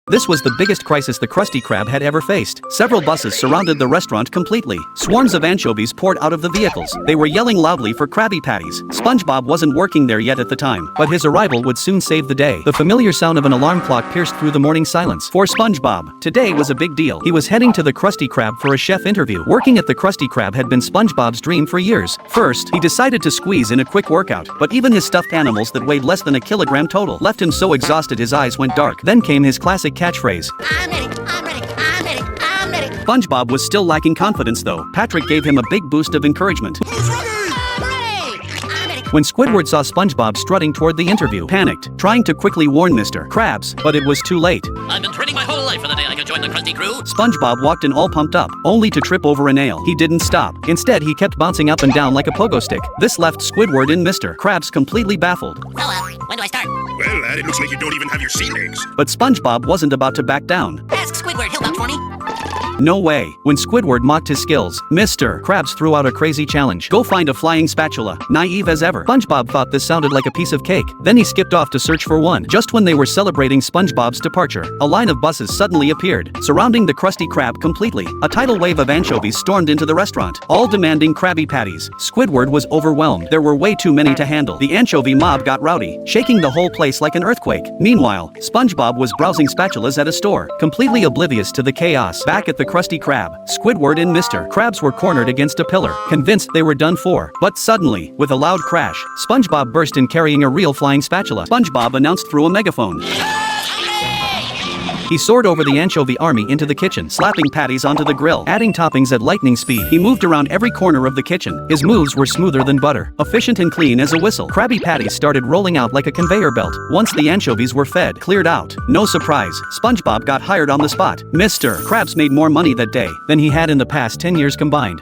This was the biggest crisis the Krusty Krab had ever faced. Several buses surrounded the restaurant completely. Swarms of anchovies poured out of the vehicles. They were yelling loudly for Krabby Patties. SpongeBob wasn't working there yet at the time, but his arrival would soon save the day. The familiar sound of an alarm clock pierced through the morning silence. For SpongeBob, today was a big deal. He was heading to the Krusty Krab for a chef interview. Working at the Krusty Krab had been SpongeBob's dream for years. First, he decided to squeeze in a quick workout, but even his stuffed animals that weighed less than a kilogram total left him so exhausted his eyes went dark. Then came his classic catchphrase. I'm ready, I'm ready, I'm ready, I'm ready. SpongeBob was still lacking confidence though. Patrick gave him a big boost of encouragement. Who's ready? I'm ready, I'm ready. When Squidward saw SpongeBob strutting toward the interview, panicked, trying to quickly warn Mr. Krabs, but it was too late. I've been training my whole life for the day I could join the Krusty Crew. SpongeBob walked in all pumped up, only to trip over a nail. He didn't stop. Instead, he kept bouncing up and down like a pogo stick. This left Squidward and Mr. Krabs completely baffled. When do I start? Well, lad, it looks like you don't even have your sea legs. But SpongeBob wasn't about to back down. Ask Squidward, he'll vouch for me. No way. When Squidward mocked his skills, Mr. Krabs threw out a crazy challenge. Go find a flying spatula. Naive as ever. SpongeBob thought this sounded like a piece of cake. Then he skipped off to search for one. Just when they were celebrating SpongeBob's departure, a line of buses suddenly appeared, surrounding the Krusty Krab completely. A tidal wave of anchovies stormed into the restaurant, all demanding Krabby Patties. Squidward was overwhelmed. There were way too many to handle. The anchovy mob got rowdy, shaking the whole place like an earthquake. Meanwhile, SpongeBob was browsing spatulas at a store, completely oblivious to the chaos. Back at the Krusty Krab, Squidward and Mr. Krabs were cornered against a pillar, convinced they were done for. But suddenly, with a loud crash, SpongeBob burst in carrying a real flying spatula. SpongeBob announced through a megaphone. He soared over the anchovy army into the kitchen, slapping patties onto the grill, adding toppings at lightning speed. He moved around every corner of the kitchen. His moves were smoother than butter, efficient and clean as a whistle. Krabby Patties started rolling out like a conveyor belt. Once the anchovies were fed, cleared out. No surprise, SpongeBob got hired on the spot. Mr. Krabs made more money that day than he had in the past 10 years combined.